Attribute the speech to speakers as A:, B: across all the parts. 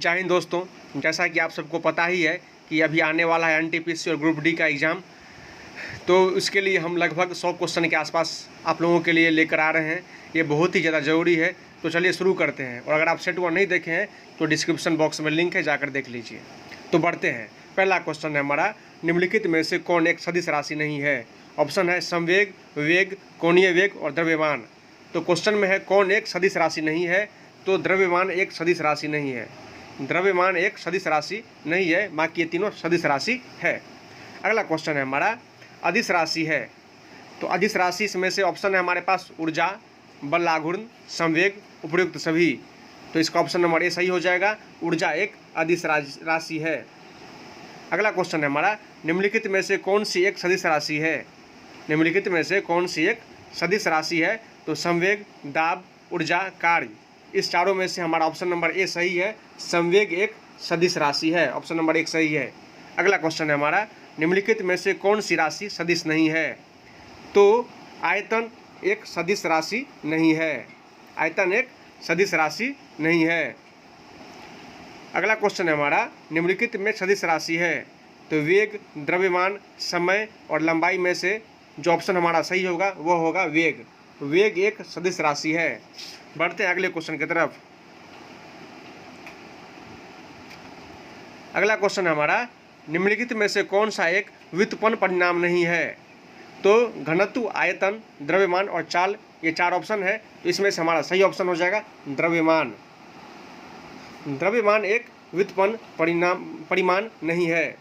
A: जय हिंद दोस्तों। जैसा कि आप सबको पता ही है कि अभी आने वाला है एनटीपीसी और ग्रुप डी का एग्ज़ाम। तो इसके लिए हम लगभग 100 क्वेश्चन के आसपास आप लोगों के लिए लेकर आ रहे हैं। ये बहुत ही ज़्यादा ज़रूरी है। तो चलिए शुरू करते हैं। और अगर आप सेट 1 नहीं देखे हैं तो डिस्क्रिप्शन बॉक्स में लिंक है, जाकर देख लीजिए। तो बढ़ते हैं। पहला क्वेश्चन है हमारा, निम्नलिखित में से कौन एक सदिश राशि नहीं है? ऑप्शन है संवेग, वेग, कोणीय वेग और द्रव्यमान। तो क्वेश्चन में है कौन एक सदिश राशि नहीं है, तो द्रव्यमान एक सदिश राशि नहीं है। द्रव्यमान एक सदिश राशि नहीं है, बाकी ये तीनों सदिश राशि है। अगला क्वेश्चन है हमारा, अदिश राशि है। तो अदिश राशि में से ऑप्शन है हमारे पास ऊर्जा, बल आघूर्ण, संवेग, उपयुक्त सभी। तो इसका ऑप्शन नंबर ए सही हो जाएगा। ऊर्जा एक अदिश राशि है। अगला क्वेश्चन है हमारा, निम्नलिखित में से कौन सी एक सदिश राशि है? निम्नलिखित में से कौन सी एक सदिश राशि है? तो संवेग, दाब, ऊर्जा, कार्य, इस चारों में से हमारा ऑप्शन नंबर ए सही है। संवेग एक सदिश राशि है। ऑप्शन नंबर 1 सही है। अगला क्वेश्चन है हमारा, निम्नलिखित में से कौन सी राशि सदिश नहीं है? तो आयतन एक सदिश राशि नहीं है। आयतन एक सदिश राशि नहीं है। अगला क्वेश्चन है हमारा, निम्नलिखित में सदिश राशि है। तो वेग, द्रव्यमान, समय और लंबाई में से जो ऑप्शन हमारा सही होगा वह होगा वेग। वेग एक सदिश राशि है। बढ़ते हैं अगले क्वेश्चन की तरफ। अगला क्वेश्चन है हमारा, निम्नलिखित में से कौन सा एक व्युत्पन्न परिणाम नहीं है? तो घनत्व, आयतन, द्रव्यमान और चाल, ये 4 ऑप्शन है। तो इसमें से हमारा सही ऑप्शन हो जाएगा द्रव्यमान। द्रव्यमान एक व्युत्पन्न परिमाण नहीं है।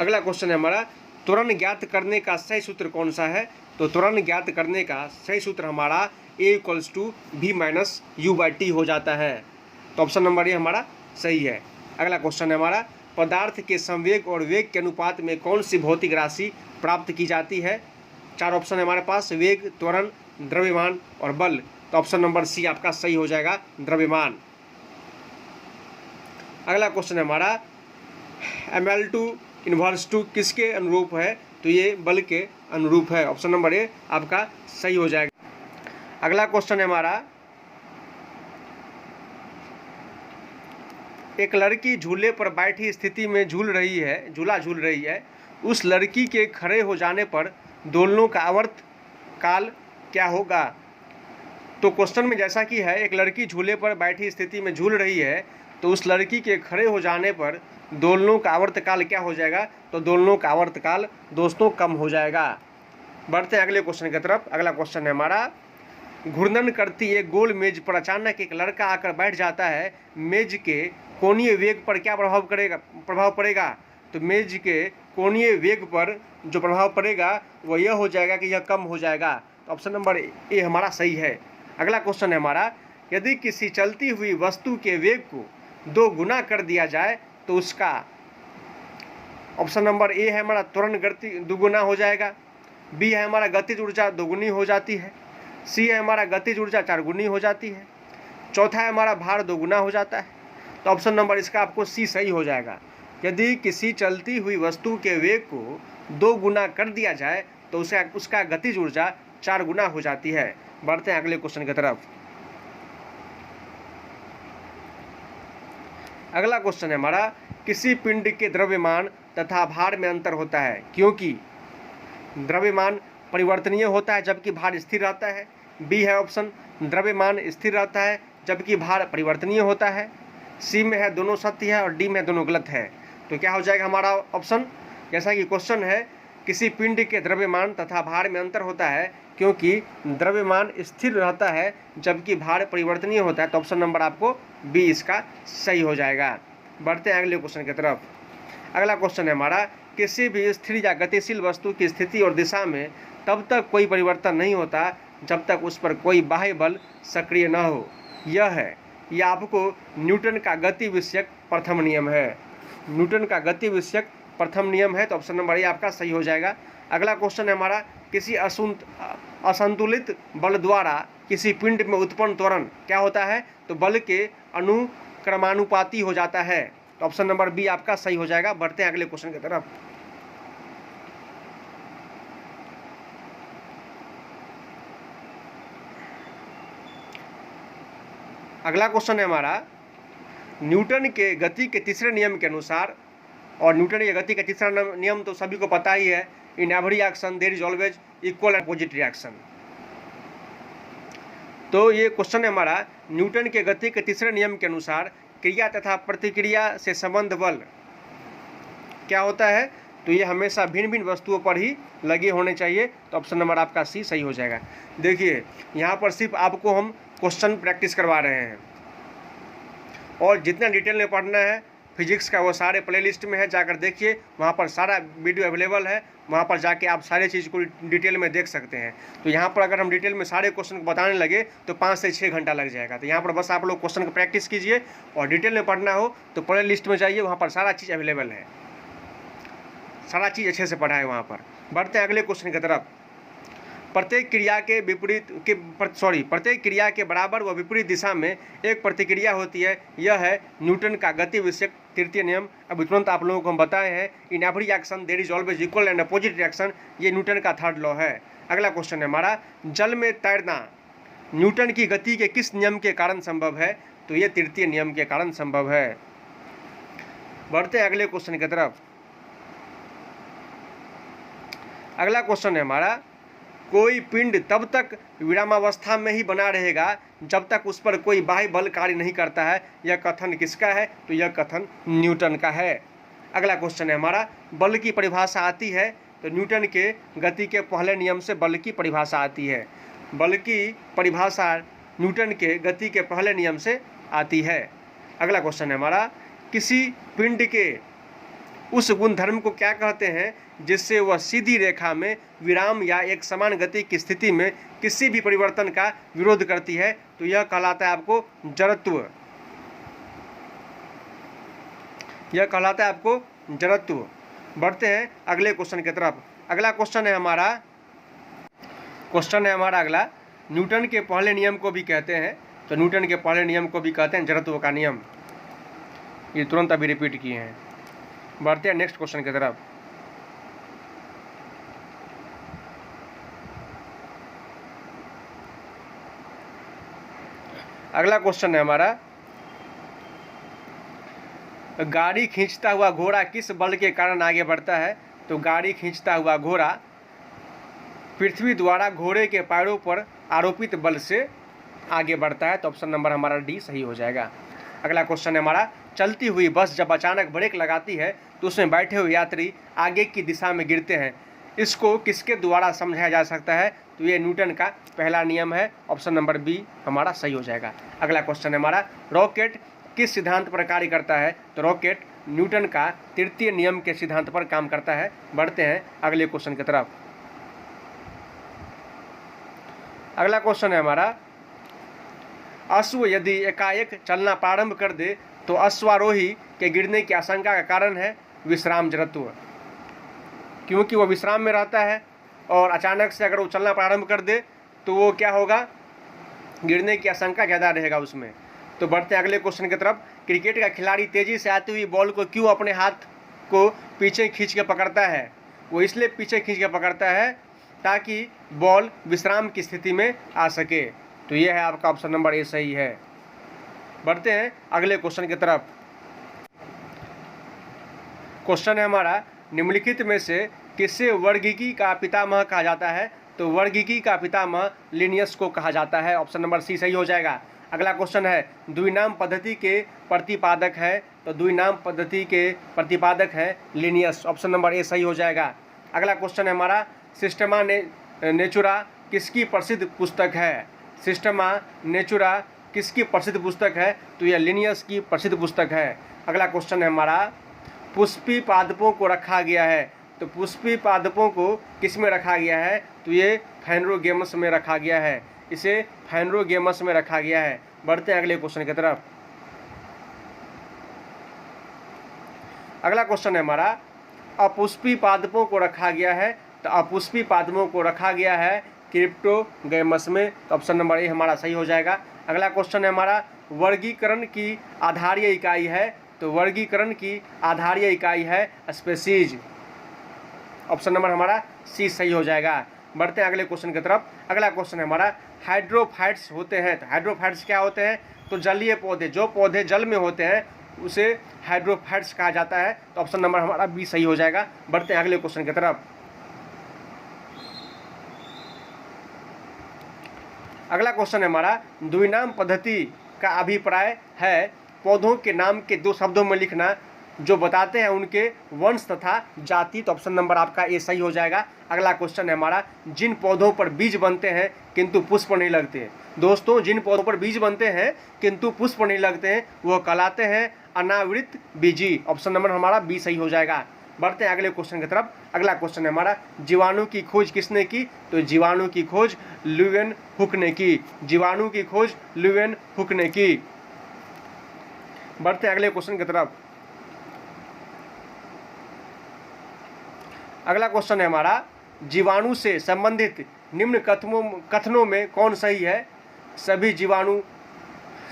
A: अगला क्वेश्चन है हमारा, त्वरण ज्ञात करने का सही सूत्र कौन सा है? तो त्वरण ज्ञात करने का सही सूत्र हमारा A = V - U/T हो जाता है। तो ऑप्शन नंबर ए हमारा सही है। अगला क्वेश्चन है हमारा, पदार्थ के संवेग और वेग के अनुपात में कौन सी भौतिक राशि प्राप्त की जाती है? 4 ऑप्शन है हमारे पास, वेग, त्वरण, द्रव्यमान और बल। तो ऑप्शन नंबर सी आपका सही हो जाएगा, द्रव्यमान। अगला क्वेश्चन है हमारा, ml2 इनवर्स 2 किसके अनुरूप है? तो ये बल के अनुरूप है। ऑप्शन नंबर ए आपका सही हो जाएगा। अगला क्वेश्चन है हमारा, एक लड़की झूले पर बैठी स्थिति में झूला झूल रही है। उस लड़की के खड़े हो जाने पर दोलनों का आवर्त काल क्या होगा? तो क्वेश्चन में जैसा कि है, एक लड़की झूले पर बैठी स्थिति में झूल रही है, तो उस लड़की के खड़े हो जाने पर दोलनों का आवर्त काल क्या हो जाएगा? तो दोलनों का आवर्त काल दोस्तों कम हो जाएगा। बढ़ते हैं अगले क्वेश्चन की तरफ। अगला क्वेश्चन है हमारा, घूर्णन करती एक गोल मेज पर अचानक एक लड़का आकर बैठ जाता है। मेज के कोणीय वेग पर क्या प्रभाव पड़ेगा? तो मेज के कोणीय वेग पर जो प्रभाव पड़ेगा वह यह हो जाएगा कि यह कम हो जाएगा। तो ऑप्शन नंबर ए हमारा सही है। अगला क्वेश्चन है हमारा, यदि किसी चलती हुई वस्तु के वेग को 2 गुना कर दिया जाए तो उसका, ऑप्शन नंबर ए है हमारा, त्वरण गति 2 गुना हो जाएगा। बी है हमारा, गतिज ऊर्जा 2 गुनी हो जाती है। सी है हमारा, गतिज ऊर्जा 4 गुनी हो जाती है। चौथा है हमारा, भार 2 गुना हो जाता है। तो ऑप्शन नंबर इसका आपको सी सही हो जाएगा। यदि किसी चलती हुई वस्तु के वेग को 2 गुना कर दिया जाए तो उसका गतिज ऊर्जा 4 गुना हो जाती है। बढ़ते हैं अगले क्वेश्चन की तरफ। अगला क्वेश्चन है हमारा, किसी पिंड के द्रव्यमान तथा भार में अंतर होता है क्योंकि द्रव्यमान परिवर्तनीय होता है जबकि भार स्थिर रहता है। बी है ऑप्शन, द्रव्यमान स्थिर रहता है जबकि भार परिवर्तनीय होता है। सी में है दोनों सत्य है और डी में दोनों गलत है। तो क्या हो जाएगा हमारा ऑप्शन? जैसा कि क्वेश्चन है, किसी पिंड के द्रव्यमान तथा भार में अंतर होता है क्योंकि द्रव्यमान स्थिर रहता है जबकि भार परिवर्तनीय होता है। तो ऑप्शन नंबर आपको बी इसका सही हो जाएगा। बढ़ते हैं अगले क्वेश्चन की तरफ। अगला क्वेश्चन है हमारा, किसी भी स्थिर या गतिशील वस्तु की स्थिति और दिशा में तब तक कोई परिवर्तन नहीं होता जब तक उस पर कोई बाह्य बल सक्रिय न हो। यह आपको न्यूटन का गति विषयक प्रथम नियम है। न्यूटन का गति विषयक प्रथम नियम है। तो ऑप्शन नंबर ए आपका सही हो जाएगा। अगला क्वेश्चन है हमारा, किसी असंतुलित बल द्वारा किसी पिंड में उत्पन्न त्वरण क्या होता है? तो बल के अनुक्रमानुपाती हो जाता है। तो ऑप्शन नंबर बी आपका सही हो जाएगा। बढ़ते हैं अगले क्वेश्चन की तरफ। अगला क्वेश्चन है हमारा, न्यूटन के गति के तीसरे नियम के अनुसार, और न्यूटन के गति का तीसरा नियम तो सभी को पता ही है, in every action there is always equal and opposite reaction. तो ये क्वेश्चन है हमारा, न्यूटन के गति के तीसरे नियम के अनुसार क्रिया तथा प्रतिक्रिया से संबंध बल क्या होता है? तो ये हमेशा भिन्न भिन्न वस्तुओं पर ही लगे होने चाहिए। तो ऑप्शन नंबर आपका सी सही हो जाएगा। देखिए यहाँ पर सिर्फ आपको हम क्वेश्चन प्रैक्टिस करवा रहे हैं, और जितना डिटेल में पढ़ना है फिजिक्स का वो सारे प्लेलिस्ट में है, जाकर देखिए, वहाँ पर सारा वीडियो अवेलेबल है, वहाँ पर जाके आप सारे चीज़ को डिटेल में देख सकते हैं। तो यहाँ पर अगर हम डिटेल में सारे क्वेश्चन को बताने लगे तो 5 से 6 घंटा लग जाएगा। तो यहाँ पर बस आप लोग क्वेश्चन को प्रैक्टिस कीजिए, और डिटेल में पढ़ना हो तो प्लेलिस्ट में जाइए, वहाँ पर सारा चीज़ अवेलेबल है, सारा चीज़ अच्छे से पढ़ा है वहाँ पर। बढ़ते हैं अगले क्वेश्चन की तरफ। प्रत्येक क्रिया के बराबर व विपरीत दिशा में एक प्रतिक्रिया होती है, यह है न्यूटन का गति विषयक तृतीय नियम। अभी तुरंत आप लोगों को हम बताए हैं, in every action there is always equal and opposite reaction, ये न्यूटन का थर्ड लॉ है। अगला क्वेश्चन है हमारा, जल में तैरना न्यूटन की गति के किस नियम के कारण संभव है? तो ये तृतीय नियम के कारण संभव है। बढ़ते हैं अगले क्वेश्चन की तरफ। अगला क्वेश्चन है हमारा, कोई पिंड तब तक विरामावस्था में ही बना रहेगा जब तक उस पर कोई बाह्य बल कार्य नहीं करता है, यह कथन किसका है? तो यह कथन न्यूटन का है। अगला क्वेश्चन है हमारा, बल की परिभाषा आती है? तो न्यूटन के गति के पहले नियम से बल की परिभाषा आती है। बल की परिभाषा न्यूटन के गति के पहले नियम से आती है। अगला क्वेश्चन है हमारा, किसी पिंड के उस गुणधर्म को क्या कहते हैं जिससे वह सीधी रेखा में विराम या एक समान गति की स्थिति में किसी भी परिवर्तन का विरोध करती है? तो यह कहलाता है आपको जड़त्व। यह कहलाता है आपको जड़त्व। बढ़ते हैं अगले क्वेश्चन की तरफ। अगला क्वेश्चन है हमारा अगला, न्यूटन के पहले नियम को भी कहते हैं। तो न्यूटन के पहले नियम को भी कहते हैं जड़त्व का नियम। ये तुरंत अभी रिपीट किए हैं। बढ़ते हैं नेक्स्ट क्वेश्चन की तरफ। अगला क्वेश्चन है हमारा, गाड़ी खींचता हुआ घोड़ा किस बल के कारण आगे बढ़ता है? तो गाड़ी खींचता हुआ घोड़ा पृथ्वी द्वारा घोड़े के पैरों पर आरोपित बल से आगे बढ़ता है। तो ऑप्शन नंबर हमारा डी सही हो जाएगा। अगला क्वेश्चन है हमारा, चलती हुई बस जब अचानक ब्रेक लगाती है तो उसमें बैठे हुए यात्री आगे की दिशा में गिरते हैं, इसको किसके द्वारा समझाया जा सकता है? तो ये न्यूटन का पहला नियम है। ऑप्शन नंबर बी हमारा सही हो जाएगा। अगला क्वेश्चन है हमारा, रॉकेट किस सिद्धांत पर कार्य करता है? तो रॉकेट न्यूटन का तृतीय नियम के सिद्धांत पर काम करता है। बढ़ते हैं अगले क्वेश्चन की तरफ। अगला क्वेश्चन है हमारा, अश्व यदि एकाएक चलना प्रारंभ कर दे तो अश्वारोही के गिरने की आशंका का कारण है विश्राम जड़त्व, क्योंकि वो विश्राम में रहता है और अचानक से अगर वो चलना प्रारंभ कर दे तो वो क्या होगा, गिरने की आशंका ज़्यादा रहेगा उसमें। तो बढ़ते हैं अगले क्वेश्चन की तरफ। क्रिकेट का खिलाड़ी तेज़ी से आती हुई बॉल को क्यों अपने हाथ को पीछे खींच के पकड़ता है? वो इसलिए पीछे खींच के पकड़ता है ताकि बॉल विश्राम की स्थिति में आ सके। तो ये है आपका ऑप्शन नंबर ए सही है। बढ़ते हैं अगले क्वेश्चन की तरफ। क्वेश्चन है हमारा, निम्नलिखित में से किसे वर्गीकी का पितामह कहा जाता है? तो वर्गीकी का पितामह लिनियस को कहा जाता है। ऑप्शन नंबर सी सही हो जाएगा। अगला क्वेश्चन है, द्विनाम पद्धति के प्रतिपादक है? तो द्विनाम पद्धति के प्रतिपादक है लिनियस। ऑप्शन नंबर ए सही हो जाएगा। अगला क्वेश्चन है हमारा, सिस्टमा नेचुरा किसकी प्रसिद्ध पुस्तक है? सिस्टमा नेचुरा किसकी प्रसिद्ध पुस्तक है? तो यह लिनियस की प्रसिद्ध पुस्तक है। अगला क्वेश्चन है हमारा, पुष्पी पादपों को रखा गया है? तो पुष्पी पादपों को किस में रखा गया है? तो ये फैनरोगेमस में रखा गया है, इसे फैनरोगेमस में रखा गया है। बढ़ते हैं अगले क्वेश्चन की तरफ। अगला क्वेश्चन है हमारा, अपुष्पी पादपों को रखा गया है? तो अपुष्पी पादपों को रखा गया है क्रिप्टोगैमस में। तो ऑप्शन नंबर ए हमारा सही हो जाएगा। अगला क्वेश्चन है हमारा, वर्गीकरण की आधारीय इकाई है? तो वर्गीकरण की आधारीय इकाई है स्पेसीज। ऑप्शन नंबर हमारा सी सही हो जाएगा। बढ़ते हैं अगले क्वेश्चन की तरफ। अगला क्वेश्चन है हमारा, हाइड्रोफाइट्स होते हैं? तो हाइड्रोफाइट्स क्या होते हैं? तो जलीय पौधे, जो पौधे जल में होते हैं उसे हाइड्रोफाइट्स कहा जाता है। तो ऑप्शन नंबर हमारा बी सही हो जाएगा। बढ़ते हैं अगले क्वेश्चन की तरफ। अगला क्वेश्चन है हमारा, द्विनाम पद्धति का अभिप्राय है पौधों के नाम के दो शब्दों में लिखना जो बताते हैं उनके वंश तथा जाति। तो ऑप्शन नंबर आपका ए सही हो जाएगा। अगला क्वेश्चन है हमारा, जिन पौधों पर बीज बनते हैं किंतु पुष्प नहीं लगते। दोस्तों, जिन पौधों पर बीज बनते हैं किंतु पुष्प नहीं लगते हैं वह कहलाते हैं अनावृत बीजी। ऑप्शन नंबर हमारा बी सही हो जाएगा। बढ़ते हैं अगले क्वेश्चन की तरफ। अगला क्वेश्चन है हमारा, जीवाणु की खोज किसने की। तो जीवाणु की खोज ल्यूवेन हुक ने की। जीवाणु की खोज ल्यूवेन हुक ने की। बढ़ते हैं अगले क्वेश्चन की तरफ। अगला क्वेश्चन है हमारा, जीवाणु से संबंधित निम्न कथनों में कौन सही है। सभी जीवाणु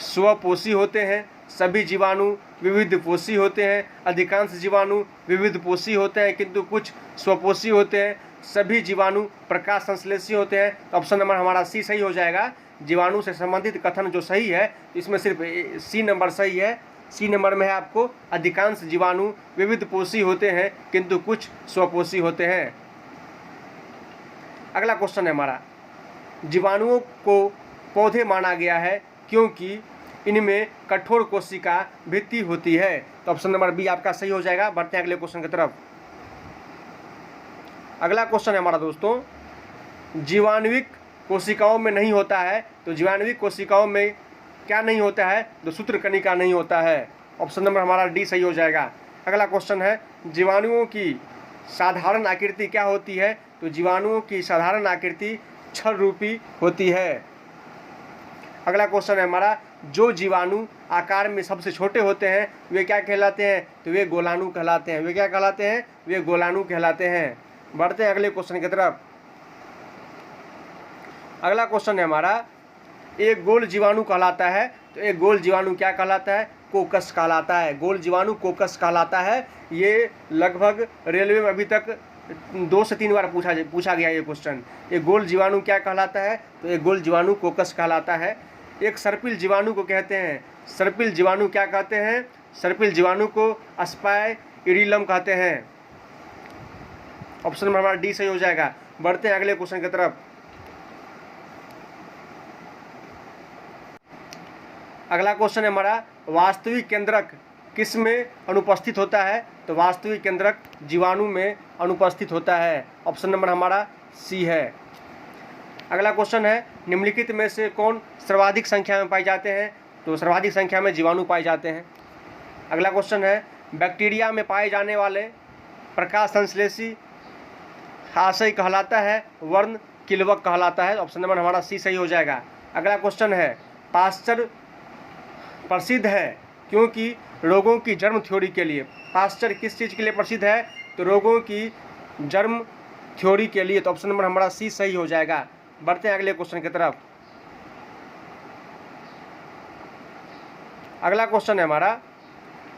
A: स्वपोषी होते हैं, सभी जीवाणु विविध पोषी होते हैं, अधिकांश जीवाणु विविध पोषी होते हैं किंतु कुछ स्वपोषी होते हैं, सभी जीवाणु प्रकाश संश्लेषी होते हैं। तो ऑप्शन नंबर हमारा सी सही हो जाएगा। जीवाणु से संबंधित कथन जो सही है इसमें सिर्फ सी नंबर सही है। सी नंबर में है आपको, अधिकांश जीवाणु विविध पोषी होते हैं किंतु कुछ स्वपोषी होते हैं। अगला क्वेश्चन है हमारा, जीवाणुओं को पौधे माना गया है क्योंकि इनमें कठोर कोशिका भित्ति होती है। तो ऑप्शन नंबर बी आपका सही हो जाएगा। बढ़ते हैं अगले क्वेश्चन की तरफ। अगला क्वेश्चन है हमारा दोस्तों, जीवाणुविक कोशिकाओं में नहीं होता है। तो जीवाणुविक कोशिकाओं में क्या नहीं होता है। तो सूत्रकणिका नहीं होता है। ऑप्शन नंबर हमारा डी सही हो जाएगा। अगला क्वेश्चन है, जीवाणुओं की साधारण आकृति क्या होती है। तो जीवाणुओं की साधारण आकृति छल रूपी होती है। अगला क्वेश्चन है हमारा, जो जीवाणु आकार में सबसे छोटे होते हैं वे क्या कहलाते हैं। तो वे गोलाणु कहलाते हैं। वे क्या कहलाते हैं, वे गोलाणु कहलाते हैं। बढ़ते हैं अगले क्वेश्चन की तरफ। अगला क्वेश्चन है हमारा, एक गोल जीवाणु कहलाता है। तो एक गोल जीवाणु क्या कहलाता है, कोकस कहलाता है। गोल जीवाणु कोकस कहलाता है। ये लगभग रेलवे में अभी तक 2 से 3 बार पूछा गया ये क्वेश्चन। एक गोल जीवाणु क्या कहलाता है। तो एक गोल जीवाणु कोकस कहलाता है। एक सर्पिल जीवाणु को कहते हैं, सर्पिल जीवाणु क्या कहते हैं, सर्पिल जीवाणु को अस्पाइरिलम कहते हैं। ऑप्शन नंबर हमारा डी सही हो जाएगा। बढ़ते हैं अगले क्वेश्चन की तरफ। अगला क्वेश्चन है हमारा, वास्तविक केंद्रक किस में अनुपस्थित होता है। तो वास्तविक केंद्रक जीवाणु में अनुपस्थित होता है। ऑप्शन नंबर हमारा सी है। अगला क्वेश्चन है, निम्नलिखित में से कौन सर्वाधिक संख्या में पाए जाते हैं। तो सर्वाधिक संख्या में जीवाणु पाए जाते हैं। अगला क्वेश्चन है, बैक्टीरिया में पाए जाने वाले प्रकाश संश्लेषी आशय कहलाता है वर्ण किल्वक कहलाता है। ऑप्शन नंबर हमारा सी सही हो जाएगा। अगला क्वेश्चन है, पाश्चर प्रसिद्ध है क्योंकि रोगों की जर्म थ्योरी के लिए। पाश्चर किस चीज़ के लिए प्रसिद्ध है। तो रोगों की जर्म थ्योरी के लिए। तो ऑप्शन नंबर हमारा सी सही हो जाएगा। बढ़ते हैं अगले क्वेश्चन की तरफ। अगला क्वेश्चन है हमारा,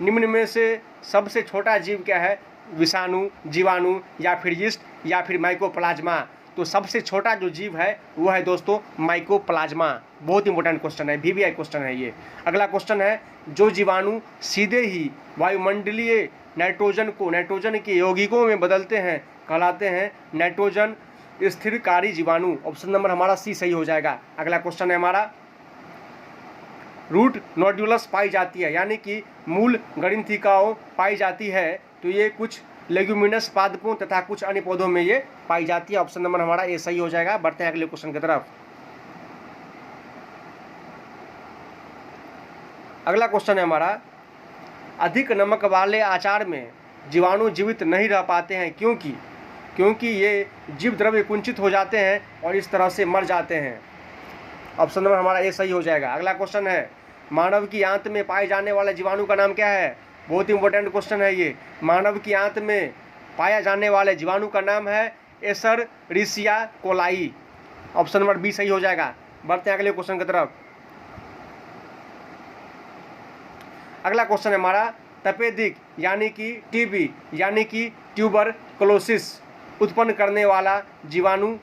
A: निम्न में से सबसे छोटा जीव क्या है। विषाणु, जीवाणु या फिर यीस्ट या फिर माइकोप्लाज्मा। तो सबसे छोटा जो जीव है वो है दोस्तों माइकोप्लाज्मा। बहुत इंपॉर्टेंट क्वेश्चन है, वीवीआई क्वेश्चन है ये। अगला क्वेश्चन है, जो जीवाणु सीधे ही वायुमंडलीय नाइट्रोजन को नाइट्रोजन के यौगिकों में बदलते हैं कहलाते हैं नाइट्रोजन स्थिरकारी जीवाणु। ऑप्शन नंबर हमारा सी सही हो जाएगा। अगला क्वेश्चन है हमारा, रूट नोड्यूलस पाई जाती है यानी कि मूल ग्रंथिकाओं पाई जाती है। तो ये कुछ लेग्यूमिनस पादपों तथा कुछ अन्य पौधों में ये पाई जाती है। ऑप्शन नंबर हमारा ए सही हो जाएगा। बढ़ते हैं अगले क्वेश्चन की तरफ। अगला क्वेश्चन है हमारा, अधिक नमक वाले आचार में जीवाणु जीवित नहीं रह पाते हैं क्योंकि ये जीव द्रव्य कुंचित हो जाते हैं और इस तरह से मर जाते हैं। ऑप्शन नंबर हमारा ए सही हो जाएगा। अगला क्वेश्चन है, मानव की आंत में पाए जाने वाले जीवाणु का नाम क्या है। बहुत इंपॉर्टेंट क्वेश्चन है ये। मानव की आंत में पाया जाने वाले जीवाणु का नाम है एशेरिचिया कोलाई। ऑप्शन नंबर बी सही हो जाएगा। बढ़ते हैं अगले क्वेश्चन की तरफ। अगला क्वेश्चन है हमारा, तपेदिक यानी कि टीबी यानी कि ट्यूबरकुलोसिस उत्पन्न करने वाला जीवाणु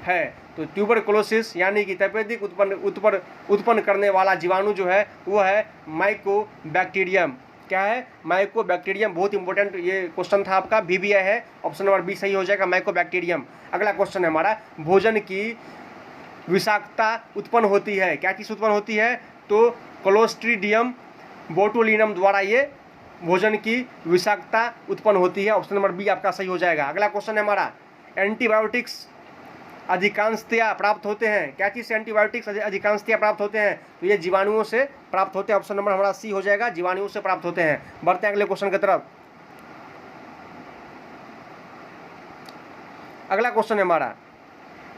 A: है। तो ट्यूबरकुलोसिस यानी कि तपेदिक उत्पन्न करने वाला जीवाणु जो है वो है माइकोबैक्टीरियम। क्या है, माइकोबैक्टीरियम। बहुत इंपॉर्टेंट ये क्वेश्चन था आपका, VBI है, ऑप्शन नंबर बी सही हो जाएगा, माइकोबैक्टीरियम। अगला क्वेश्चन है हमारा, भोजन की विषाक्तता उत्पन्न होती है, क्या चीज़ उत्पन्न होती है, तो क्लोस्ट्रीडियम बोटुलिनम द्वारा ये भोजन की विषाक्तता उत्पन्न होती है, ऑप्शन नंबर बी आपका सही हो जाएगा। अगला क्वेश्चन है हमारा, एंटीबायोटिक्स अधिकांशतया प्राप्त होते हैं, क्या चीज़ से एंटीबायोटिक्स अधिकांशतया प्राप्त होते हैं, तो ये जीवाणुओं से प्राप्त होते हैं, ऑप्शन नंबर हमारा सी हो जाएगा, जीवाणुओं से प्राप्त होते हैं। बढ़ते हैं अगले क्वेश्चन की तरफ। अगला क्वेश्चन है हमारा,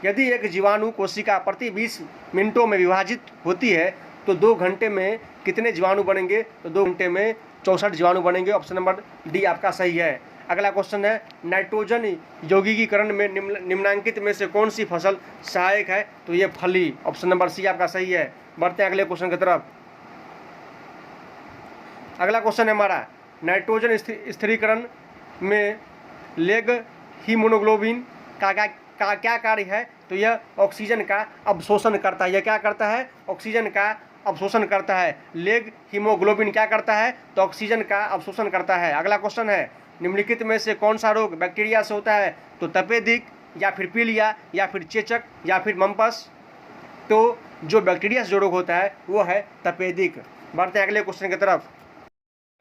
A: यदि एक जीवाणु कोशिका प्रति 20 मिनटों में विभाजित होती है तो 2 घंटे में कितने जीवाणु बनेंगे, तो 2 घंटे में 64 जीवाणु बनेंगे, ऑप्शन नंबर डी आपका सही है। अगला क्वेश्चन है, नाइट्रोजन यौगिकीकरण में निम्नलिखित में से कौन सी फसल सहायक है, तो ये फली, ऑप्शन नंबर सी आपका सही है। बढ़ते हैं अगले क्वेश्चन की तरफ। अगला क्वेश्चन है हमारा, नाइट्रोजन स्थिरीकरण में लेग हीमोग्लोबिन का क्या कार्य है, तो यह ऑक्सीजन का अवशोषण करता है। यह क्या करता है, ऑक्सीजन का अवशोषण करता है। लेग हीमोग्लोबिन क्या करता है, तो ऑक्सीजन का अवशोषण करता है। अगला क्वेश्चन है, निम्नलिखित में से कौन सा रोग बैक्टीरिया से होता है, तो तपेदिक या फिर पीलिया या फिर चेचक या फिर मम्पस, तो जो बैक्टीरिया से जो रोग होता है वो है तपेदिक। बढ़ते हैं अगले क्वेश्चन की तरफ।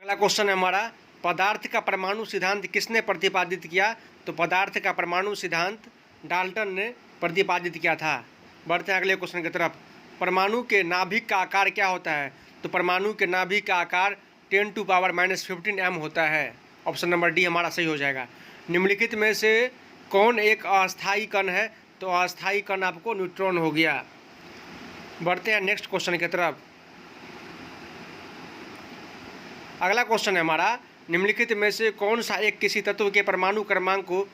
A: अगला क्वेश्चन है हमारा, पदार्थ का परमाणु सिद्धांत किसने प्रतिपादित किया, तो पदार्थ का परमाणु सिद्धांत डाल्टन ने प्रतिपादित किया था। बढ़ते हैं अगले क्वेश्चन की तरफ। परमाणु के नाभिक का आकार क्या होता है, तो परमाणु के नाभिक का आकार 10⁻⁻15 m होता है, ऑप्शन नंबर डी हमारा सही हो जाएगा। निम्नलिखित में से कौन एक अस्थायी कण है, तो अस्थायी कण आपको न्यूट्रॉन हो गया। बढ़ते हैं नेक्स्ट क्वेश्चन की तरफ। अगला क्वेश्चन है हमारा, निम्नलिखित में से कौन सा एक किसी तत्व के परमाणु क्रमांक को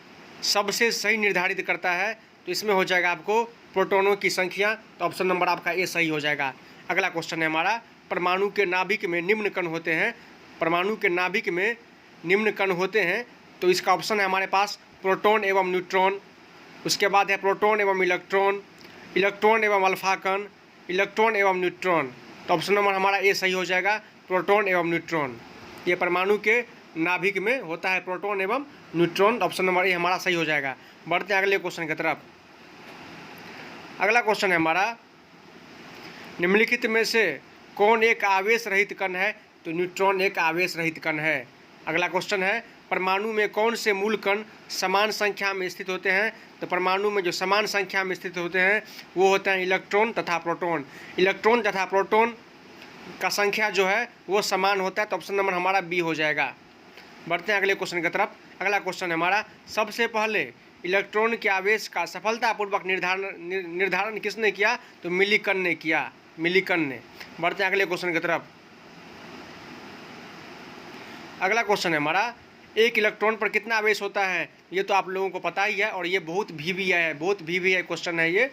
A: सबसे सही निर्धारित करता है, तो इसमें हो जाएगा आपको प्रोटॉनों की संख्या, तो ऑप्शन नंबर आपका ए सही हो जाएगा। अगला क्वेश्चन है हमारा, परमाणु के नाभिक में निम्न कण होते हैं, परमाणु के नाभिक में निम्न कण होते हैं, तो इसका ऑप्शन है हमारे पास प्रोटॉन एवं न्यूट्रॉन, उसके बाद है प्रोटॉन एवं इलेक्ट्रॉन, इलेक्ट्रॉन एवं अल्फा कण, इलेक्ट्रॉन एवं न्यूट्रॉन, तो ऑप्शन नंबर हमारा ए सही हो जाएगा, प्रोटॉन एवं न्यूट्रॉन। ये परमाणु के नाभिक में होता है प्रोटॉन एवं न्यूट्रॉन, ऑप्शन नंबर ए हमारा सही हो जाएगा। बढ़ते हैं अगले क्वेश्चन की तरफ। अगला क्वेश्चन है हमारा, निम्नलिखित में से कौन एक आवेश रहित कण है, तो न्यूट्रॉन एक आवेश रहित कण है। अगला क्वेश्चन है, परमाणु में कौन से मूल कण समान संख्या में स्थित होते हैं, तो परमाणु में जो समान संख्या में स्थित होते हैं वो होते हैं इलेक्ट्रॉन तथा प्रोटॉन। इलेक्ट्रॉन तथा प्रोटॉन का संख्या जो है वो समान होता है, तो ऑप्शन नंबर हमारा बी हो जाएगा। बढ़ते हैं अगले क्वेश्चन की तरफ। अगला क्वेश्चन है हमारा, सबसे पहले इलेक्ट्रॉन के आवेश का सफलतापूर्वक निर्धारण किसने किया, तो मिलिकन ने किया, मिलिकन ने। बढ़ते हैं अगले क्वेश्चन की तरफ। अगला क्वेश्चन है हमारा, एक इलेक्ट्रॉन पर कितना आवेश होता है, ये तो आप लोगों को पता ही है और ये बहुत VBI है, बहुत VBI क्वेश्चन है ये।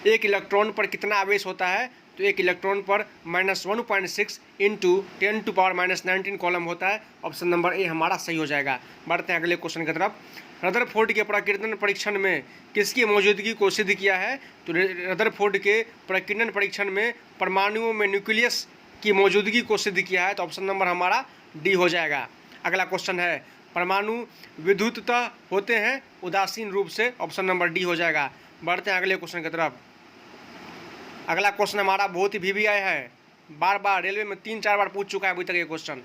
A: एक इलेक्ट्रॉन पर कितना आवेश होता है, तो एक इलेक्ट्रॉन पर -1.6 × 10⁻⁻19 कॉलम होता है, ऑप्शन नंबर ए हमारा सही हो जाएगा। बढ़ते हैं अगले क्वेश्चन की तरफ। रदरफोर्ड के प्रकीर्णन परीक्षण में किसकी मौजूदगी को सिद्ध किया है, तो रदरफोर्ड के प्रकीर्णन परीक्षण में परमाणुओं में न्यूक्लियस की मौजूदगी को सिद्ध किया है, तो ऑप्शन नंबर हमारा डी हो जाएगा। अगला क्वेश्चन है, परमाणु विद्युततः होते हैं उदासीन रूप से, ऑप्शन नंबर डी हो जाएगा। बढ़ते हैं अगले क्वेश्चन की तरफ। अगला क्वेश्चन हमारा बहुत ही VBI है, बार बार रेलवे में 3-4 बार पूछ चुका है अभी तक ये क्वेश्चन,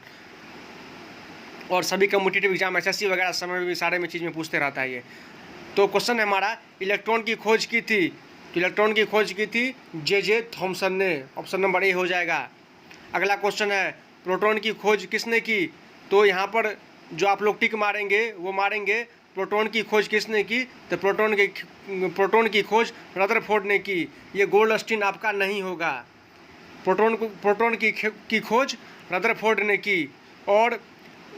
A: और सभी कॉम्पिटिटिव एग्जाम SSC वगैरह समय में सारे में चीज़ में पूछते रहता है ये। तो क्वेश्चन है हमारा, इलेक्ट्रॉन की खोज की थी, तो इलेक्ट्रॉन की खोज की थी J.J. थॉमसन ने, ऑप्शन नंबर ए हो जाएगा। अगला क्वेश्चन है, प्रोटॉन की खोज किसने की, तो यहाँ पर जो आप लोग टिक मारेंगे वो मारेंगे प्रोटॉन की खोज किसने की, तो प्रोटॉन की खोज रदरफोर्ड ने की। ये गोल्डस्टीन आपका नहीं होगा। प्रोटॉन की खोज रदरफोर्ड ने की, और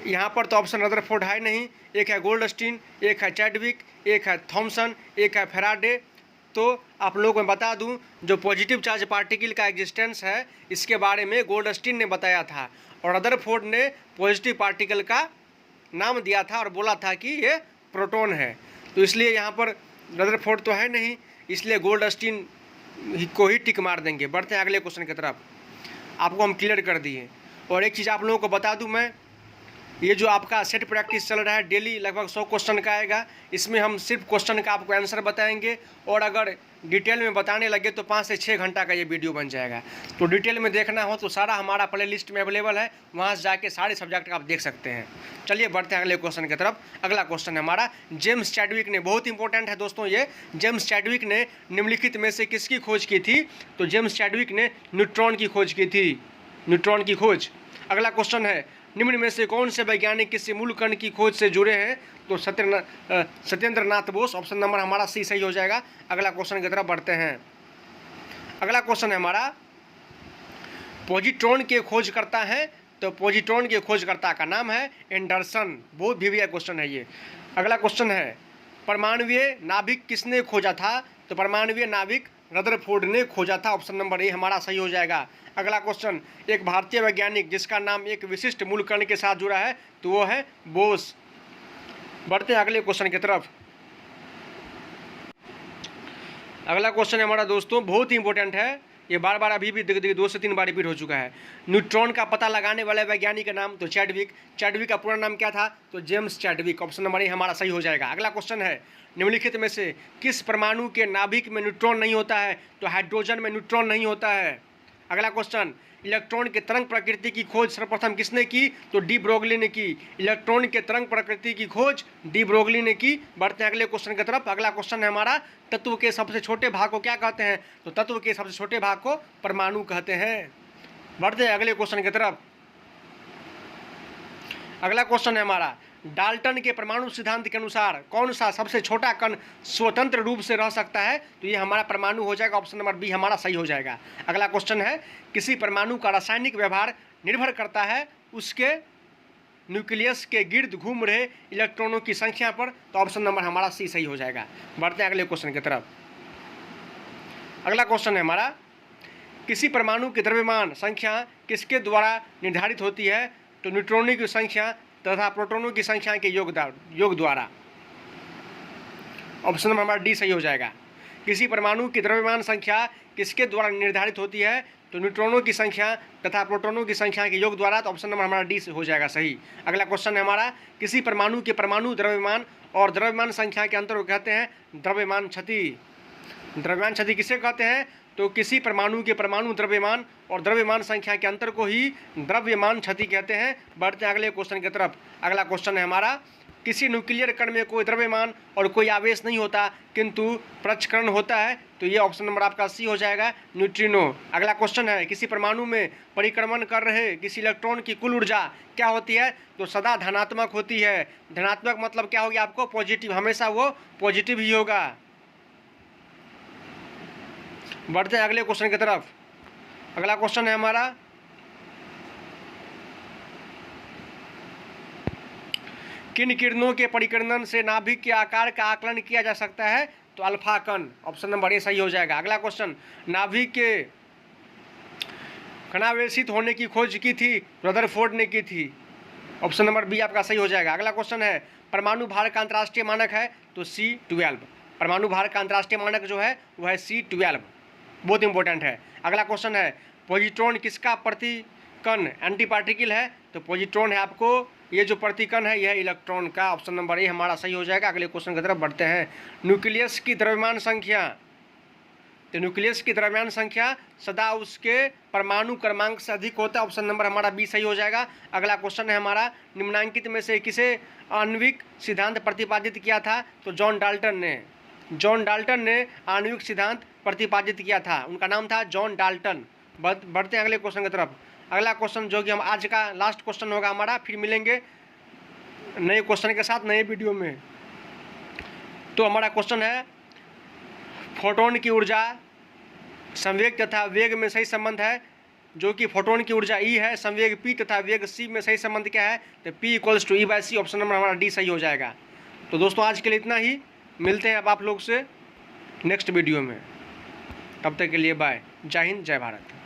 A: यहाँ पर तो ऑप्शन रदरफोर्ड है नहीं, एक है गोल्डस्टीन, एक है चैडविक, एक है थॉमसन, एक है फेराडे। तो आप लोगों को मैं बता दूं, जो पॉजिटिव चार्ज पार्टिकल का एग्जिस्टेंस है इसके बारे में गोल्डस्टीन ने बताया था, और रदरफोर्ड ने पॉजिटिव पार्टिकल का नाम दिया था और बोला था कि ये प्रोटॉन है। तो इसलिए यहाँ पर रदरफोर्ड तो है नहीं, इसलिए गोल्डस्टीन को ही टिक मार देंगे। बढ़ते हैं अगले क्वेश्चन की तरफ। आपको हम क्लियर कर दिए, और एक चीज़ आप लोगों को बता दूं मैं, ये जो आपका सेट प्रैक्टिस चल रहा है डेली लगभग 100 क्वेश्चन का आएगा, इसमें हम सिर्फ क्वेश्चन का आपको आंसर बताएंगे और अगर डिटेल में बताने लगे तो 5 से 6 घंटा का ये वीडियो बन जाएगा। तो डिटेल में देखना हो तो सारा हमारा प्ले लिस्ट में अवेलेबल है, वहाँ से जाके सारे सब्जेक्ट का आप देख सकते हैं। चलिए बढ़ते हैं अगले क्वेश्चन की तरफ। अगला क्वेश्चन है हमारा जेम्स चैडविक ने, बहुत इंपॉर्टेंट है दोस्तों ये, जेम्स चैडविक ने निम्नलिखित में से किसकी खोज की थी? तो जेम्स चैडविक ने न्यूट्रॉन की खोज की थी, न्यूट्रॉन की खोज। अगला क्वेश्चन है निम्न में से कौन से वैज्ञानिक किसी मूल कण की खोज से जुड़े हैं? तो सत्येंद्र नाथ बोस, ऑप्शन नंबर हमारा सी सही हो जाएगा। अगला क्वेश्चन की तरफ बढ़ते हैं। अगला क्वेश्चन है हमारा पॉजिट्रॉन के खोजकर्ता है, तो पॉजिट्रॉन के खोजकर्ता का नाम है एंडरसन, बहुत भी क्वेश्चन है ये। अगला क्वेश्चन है परमाणुवीय नाभिक किसने खोजा था? तो परमाणुवीय नाभिक रदरफोर्ड ने खोजा था, ऑप्शन नंबर ए हमारा सही हो जाएगा। अगला क्वेश्चन एक भारतीय वैज्ञानिक जिसका नाम एक विशिष्ट मूल कण के साथ जुड़ा है, तो वो है बोस। बढ़ते हैं अगले क्वेश्चन की तरफ। अगला क्वेश्चन है हमारा दोस्तों बहुत ही इंपॉर्टेंट है, ये बार बार अभी भी 2 से 3 बार रिपीट हो चुका है। न्यूट्रॉन का पता लगाने वाले वैज्ञानिक का नाम? तो चैडविक। चैडविक का पूरा नाम क्या था? तो James Chadwick, option number A हमारा सही हो जाएगा। अगला क्वेश्चन है निम्नलिखित में से किस परमाणु के नाभिक में न्यूट्रॉन नहीं होता है? तो हाइड्रोजन में न्यूट्रॉन नहीं होता है। अगला क्वेश्चन इलेक्ट्रॉन के तरंग प्रकृति की खोज सर्वप्रथम किसने की? तो डी ब्रोगली ने की। इलेक्ट्रॉन के तरंग प्रकृति की खोज डी ब्रोगली ने की। बढ़ते हैं अगले क्वेश्चन की तरफ। अगला क्वेश्चन है हमारा तत्व के सबसे छोटे भाग को क्या कहते हैं? तो तत्व के सबसे छोटे भाग को परमाणु कहते हैं। बढ़ते हैं अगले क्वेश्चन की तरफ। अगला क्वेश्चन है हमारा डाल्टन के परमाणु सिद्धांत के अनुसार कौन सा सबसे छोटा कण स्वतंत्र रूप से रह सकता है? तो ये हमारा परमाणु हो जाएगा, ऑप्शन नंबर बी हमारा सही हो जाएगा। अगला क्वेश्चन है किसी परमाणु का रासायनिक व्यवहार निर्भर करता है उसके न्यूक्लियस के गिर्द घूम रहे इलेक्ट्रॉनों की संख्या पर, तो ऑप्शन नंबर हमारा सी सही हो जाएगा। बढ़ते हैं अगले क्वेश्चन की तरफ। अगला क्वेश्चन है हमारा किसी परमाणु की द्रव्यमान संख्या किसके द्वारा निर्धारित होती है? तो न्यूट्रॉनों की संख्या तथा प्रोटॉनों की संख्या के योग द्वारा, ऑप्शन नंबर हमारा डी सही हो जाएगा। किसी परमाणु की द्रव्यमान संख्या किसके द्वारा निर्धारित होती है? तो न्यूट्रॉनों की संख्या तथा प्रोटॉनों की संख्या के योग द्वारा, तो ऑप्शन नंबर हमारा डी हो जाएगा सही। अगला क्वेश्चन है हमारा किसी परमाणु के परमाणु द्रव्यमान और द्रव्यमान संख्या के अंतर को कहते हैं द्रव्यमान क्षति। द्रव्यमान क्षति किसे कहते हैं? तो किसी परमाणु के परमाणु द्रव्यमान और द्रव्यमान संख्या के अंतर को ही द्रव्यमान क्षति कहते हैं। बढ़ते हैं अगले क्वेश्चन की तरफ। अगला क्वेश्चन है हमारा किसी न्यूक्लियर कण में कोई द्रव्यमान और कोई आवेश नहीं होता किंतु प्रक्षकरण होता है, तो ये ऑप्शन नंबर आपका सी हो जाएगा, न्यूट्रिनो। अगला क्वेश्चन है किसी परमाणु में परिक्रमण कर रहे किसी इलेक्ट्रॉन की कुल ऊर्जा क्या होती है? तो सदा धनात्मक होती है। धनात्मक मतलब क्या हो गया आपको? पॉजिटिव, हमेशा वो पॉजिटिव ही होगा। बढ़ते हैं अगले क्वेश्चन की तरफ। अगला क्वेश्चन है हमारा किन किरणों के परिकर्णन से नाभिक के आकार का आकलन किया जा सकता है? तो अल्फा कण, ऑप्शन नंबर ए सही हो जाएगा। अगला क्वेश्चन नाभिक के कणावेशित होने की खोज की थी रदरफोर्ड ने की थी, ऑप्शन नंबर बी आपका सही हो जाएगा। अगला क्वेश्चन है परमाणु भार का अंतर्राष्ट्रीय मानक है? तो C12। परमाणु भार का अंतर्राष्ट्रीय मानक जो है वो है C12, बहुत इंपॉर्टेंट है। अगला क्वेश्चन है पॉजिट्रॉन किसका प्रतिकण एंटी पार्टिकल है? तो पॉजिट्रॉन है आपको ये जो प्रतिकण है यह इलेक्ट्रॉन का, ऑप्शन नंबर ए हमारा सही हो जाएगा। अगले क्वेश्चन की तरफ बढ़ते हैं। न्यूक्लियस की द्रव्यमान संख्या, तो न्यूक्लियस की द्रव्यमान संख्या सदा उसके परमाणु क्रमांक से अधिक होता है, ऑप्शन नंबर हमारा बी सही हो जाएगा। अगला क्वेश्चन है हमारा निम्नांकित में से किसे आणविक सिद्धांत प्रतिपादित किया था? तो जॉन डाल्टन ने आणविक सिद्धांत प्रतिपादित किया था, उनका नाम था जॉन डाल्टन। बढ़ते हैं अगले क्वेश्चन की तरफ। अगला क्वेश्चन जो कि हम आज का लास्ट क्वेश्चन होगा हमारा, फिर मिलेंगे नए क्वेश्चन के साथ नए वीडियो में। तो हमारा क्वेश्चन है फोटोन की ऊर्जा संवेग तथा वेग में सही संबंध है, जो कि फोटोन की ऊर्जा ई है, संवेग पी तथा वेग सी में सही संबंध क्या है? तो P = E/c, ऑप्शन नंबर हमारा डी सही हो जाएगा। तो दोस्तों आज के लिए इतना ही, मिलते हैं अब आप लोग से नेक्स्ट वीडियो में, तब तक के लिए बाय। जय हिंद, जय भारत।